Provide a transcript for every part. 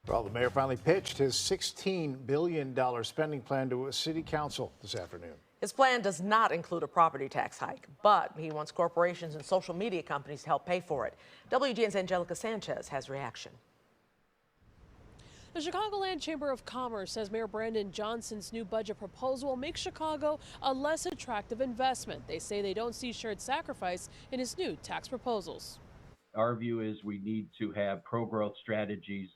Well, the mayor finally pitched his $16 billion spending plan to a city council this afternoon. His plan does not include a property tax hike, but he wants corporations and social media companies to help pay for it. WGN's Angelica Sanchez has reaction. The Chicagoland Chamber of Commerce says Mayor Brandon Johnson's new budget proposal will make Chicago a less attractive investment. They say they don't see shared sacrifice in his new tax proposals. Our view is we need to have pro-growth strategies,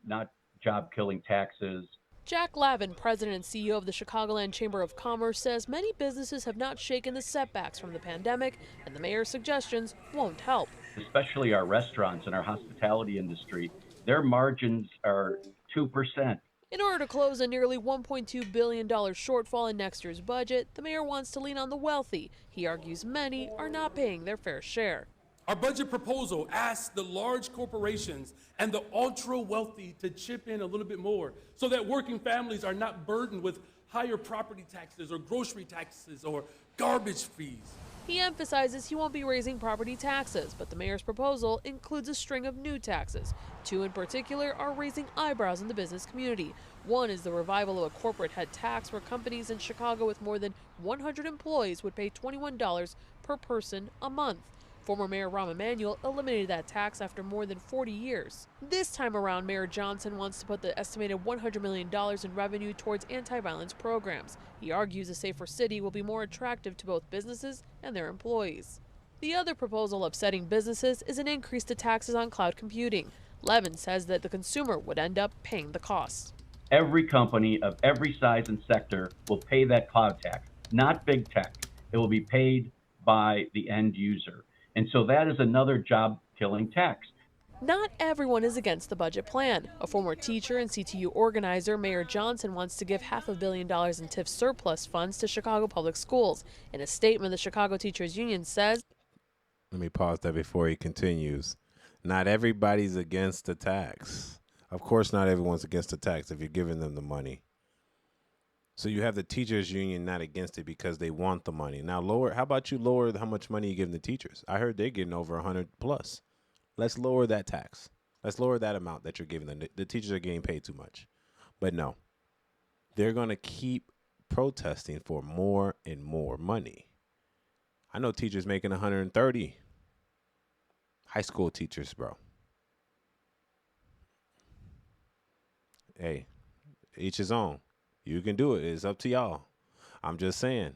not job-killing taxes. Jack Lavin, president and CEO of the Chicagoland Chamber of Commerce, says many businesses have not shaken the setbacks from the pandemic, and the mayor's suggestions won't help. Especially our restaurants and our hospitality industry, their margins are 2%. In order to close a nearly $1.2 billion shortfall in next year's budget, the mayor wants to lean on the wealthy. He argues many are not paying their fair share. Our budget proposal asks the large corporations and the ultra wealthy to chip in a little bit more so that working families are not burdened with higher property taxes or grocery taxes or garbage fees. He emphasizes he won't be raising property taxes, but the mayor's proposal includes a string of new taxes. Two in particular are raising eyebrows in the business community. One is the revival of a corporate head tax where companies in Chicago with more than 100 employees would pay $21 per person a month. Former Mayor Rahm Emanuel eliminated that tax after more than 40 years. This time around, Mayor Johnson wants to put the estimated $100 million in revenue towards anti-violence programs. He argues a safer city will be more attractive to both businesses and their employees. The other proposal upsetting businesses is an increase to taxes on cloud computing. Levin says that the consumer would end up paying the cost. Every company of every size and sector will pay that cloud tax, not big tech. It will be paid by the end user. And so that is another job-killing tax. Not everyone is against the budget plan. A former teacher and CTU organizer, Mayor Johnson wants to give $500 million in TIF surplus funds to Chicago public schools. In a statement, the Chicago Teachers Union says, let me pause that before he continues. Not everybody's against the tax. Of course, not everyone's against the tax if you're giving them the money. So you have the teachers union not against it because they want the money. Now lower, how about you lower how much money you give the teachers? I heard they're getting over 100 plus. Let's lower that tax. Let's lower that amount that you're giving them. The teachers are getting paid too much. But no, they're going to keep protesting for more and more money. I know teachers making 130. High school teachers, bro. Hey, each his own. You can do it. It's up to y'all. I'm just saying.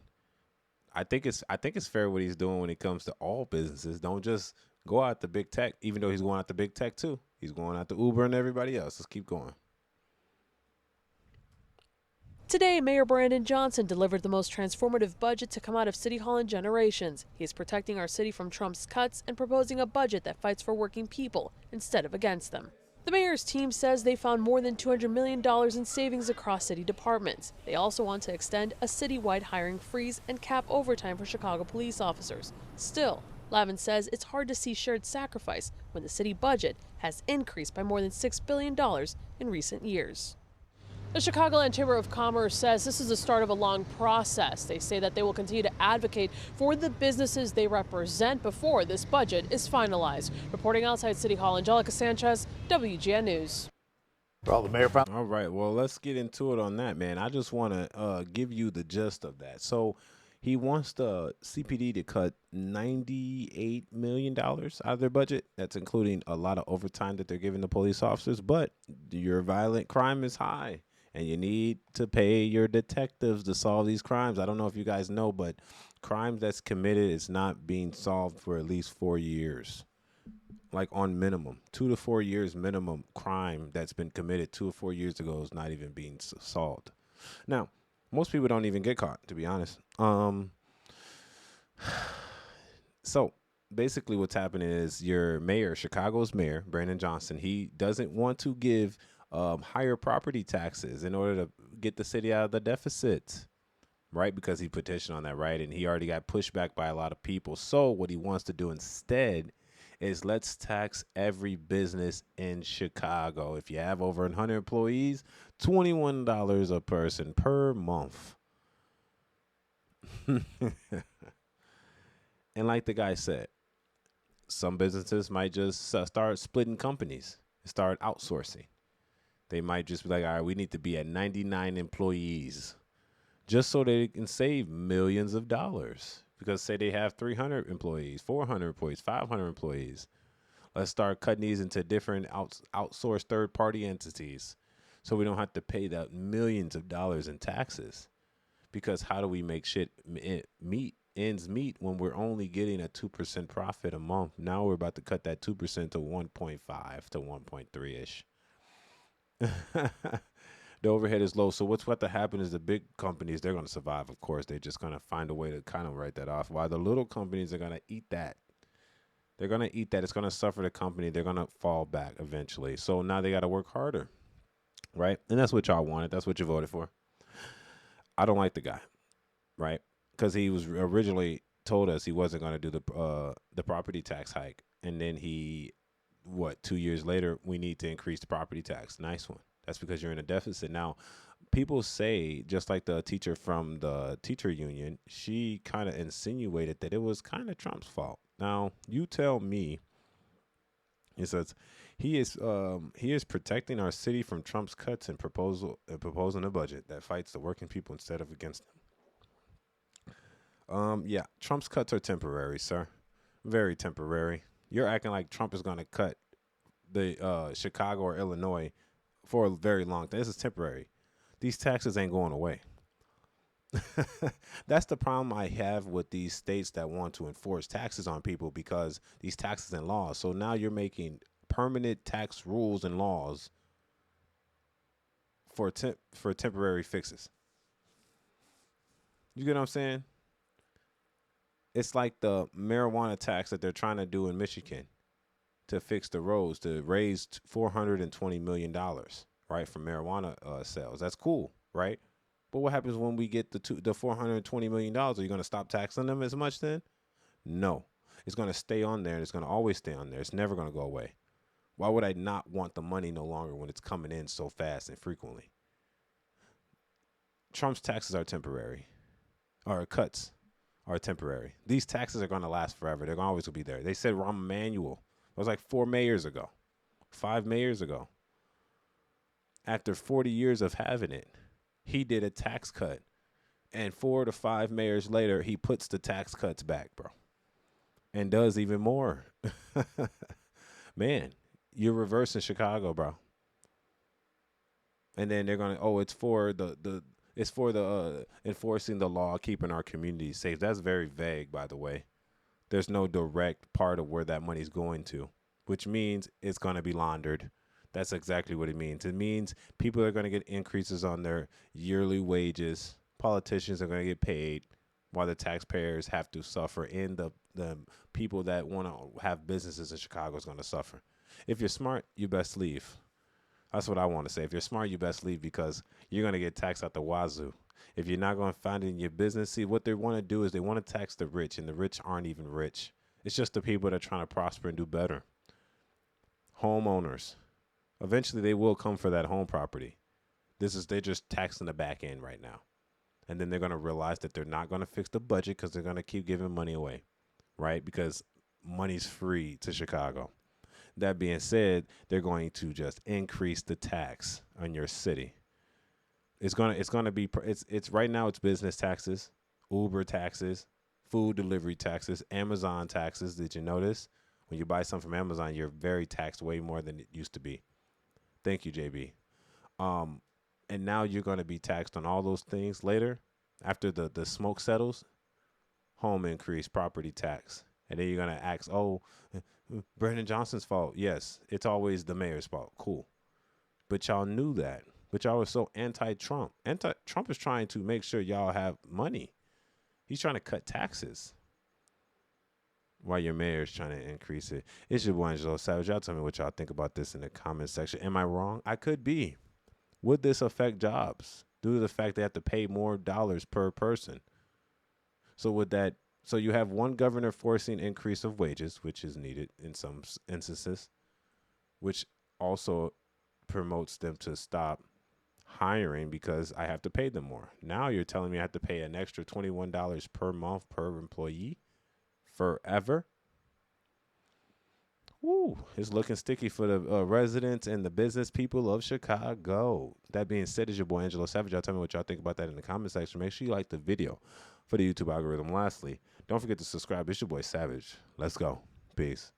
I think it's fair what he's doing when it comes to all businesses. Don't just go out the big tech, even though he's going out the big tech too. He's going out the Uber and everybody else. Let's keep going. today, Mayor Brandon Johnson delivered the most transformative budget to come out of City Hall in generations. He is protecting our city from Trump's cuts and proposing a budget that fights for working people instead of against them. The mayor's team says they found more than $200 million in savings across city departments. They also want to extend a citywide hiring freeze and cap overtime for Chicago police officers. Still, Lavin says it's hard to see shared sacrifice when the city budget has increased by more than $6 billion in recent years. The Chicagoland Chamber of Commerce says this is the start of a long process. They say that they will continue to advocate for the businesses they represent before this budget is finalized. Reporting outside City Hall, Angelica Sanchez, WGN News. Well, the mayor found. All right, well, let's get into it on that, man. I just want to give you the gist of that. So he wants the CPD to cut $98 million out of their budget. That's including a lot of overtime that they're giving the police officers. But your violent crime is high, and you need to pay your detectives to solve these crimes. I don't know if you guys know, but crimes that's committed is not being solved for at least 4 years. Like on minimum, 2 to 4 years minimum crime that's been committed 2 or 4 years ago is not even being solved. Now, most people don't even get caught, to be honest. So basically what's happening is your mayor, Chicago's mayor, Brandon Johnson, he doesn't want to give higher property taxes in order to get the city out of the deficit, right? Because he petitioned on that, right? And he already got pushed back by a lot of people. So what he wants to do instead is let's tax every business in Chicago. If you have over 100 employees, $21 a person per month. And like the guy said, some businesses might just start splitting companies and start outsourcing. They might just be like, all right, we need to be at 99 employees just so they can save millions of dollars. Because say they have 300 employees, 400 employees, 500 employees. Let's start cutting these into different outsourced third-party entities so we don't have to pay that millions of dollars in taxes. Because how do we make ends meet when we're only getting a 2% profit a month? Now we're about to cut that 2% to 1.5 to 1.3-ish. The overhead is low. So what's about to happen is the big companies, they're going to survive, of course. They're just going to find a way to kind of write that off. While the little companies are going to eat that. They're going to eat that. It's going to suffer the company. They're going to fall back eventually. So now they got to work harder, right? And that's what y'all wanted. That's what you voted for. I don't like the guy, right? Because he was originally told us he wasn't going to do the property tax hike. And then 2 years later, we need to increase the property tax. Nice one. That's because you're in a deficit. Now, people say, just like the teacher from the teacher union, she kind of insinuated that it was kind of Trump's fault. Now, you tell me. It says he is protecting our city from Trump's cuts and proposing a budget that fights the working people instead of against them. Yeah, Trump's cuts are temporary, sir. Very temporary. You're acting like Trump is going to cut the Chicago or Illinois for a very long time. This is temporary. These taxes ain't going away. That's the problem I have with these states that want to enforce taxes on people, because these taxes and laws. So now you're making permanent tax rules and laws for temporary fixes. You get what I'm saying? It's like the marijuana tax that they're trying to do in Michigan to fix the roads, to raise $420 million, right, from marijuana sales. That's cool, right? But what happens when we get the $420 million? Are you going to stop taxing them as much then? No. It's going to stay on there, and it's going to always stay on there. It's never going to go away. Why would I not want the money no longer when it's coming in so fast and frequently? Trump's taxes are temporary. Or cuts are temporary. These taxes are going to last forever. They're always going to be there. They said Rahm Emanuel. It was like 5 mayors ago. After 40 years of having it, he did a tax cut. And 4 to 5 mayors later, he puts the tax cuts back, bro. And does even more. Man, you're reversing Chicago, bro. And then they're going to, it's for the enforcing the law, keeping our communities safe. That's very vague, by the way. There's no direct part of where that money's going to, which means it's going to be laundered. That's exactly what it means. It means people are going to get increases on their yearly wages. Politicians are going to get paid while the taxpayers have to suffer. And the people that want to have businesses in Chicago is going to suffer. If you're smart, you best leave. That's what I want to say. If you're smart, you best leave, because you're going to get taxed out the wazoo. If you're not going to find it in your business, see, what they want to do is they want to tax the rich, and the rich aren't even rich. It's just the people that are trying to prosper and do better. Homeowners. Eventually, they will come for that home property. They're just taxing the back end right now. And then they're going to realize that they're not going to fix the budget because they're going to keep giving money away, right? Because money's free to Chicago. That being said, they're going to just increase the tax on your city. It's right now it's business taxes, Uber taxes, food delivery taxes, Amazon taxes. Did you notice? When you buy something from Amazon, you're very taxed way more than it used to be. Thank you, JB. And now you're going to be taxed on all those things later after the smoke settles. Home increase, property tax. And then you're going to ask, Brandon Johnson's fault. Yes, it's always the mayor's fault. Cool. But y'all knew that. But y'all were so anti-Trump. Trump is trying to make sure y'all have money. He's trying to cut taxes while your mayor is trying to increase it. It's your boy Angelo Savage. Y'all tell me what y'all think about this in the comment section. Am I wrong? I could be. Would this affect jobs due to the fact they have to pay more dollars per person? So you have one governor forcing increase of wages, which is needed in some instances, which also promotes them to stop hiring because I have to pay them more. Now you're telling me I have to pay an extra $21 per month per employee forever? Woo, it's looking sticky for the residents and the business people of Chicago. That being said, is your boy Angelo Savage. Y'all tell me what y'all think about that in the comment section. Make sure you like the video for the YouTube algorithm. Lastly, don't forget to subscribe. It's your boy Savage. Let's go. Peace.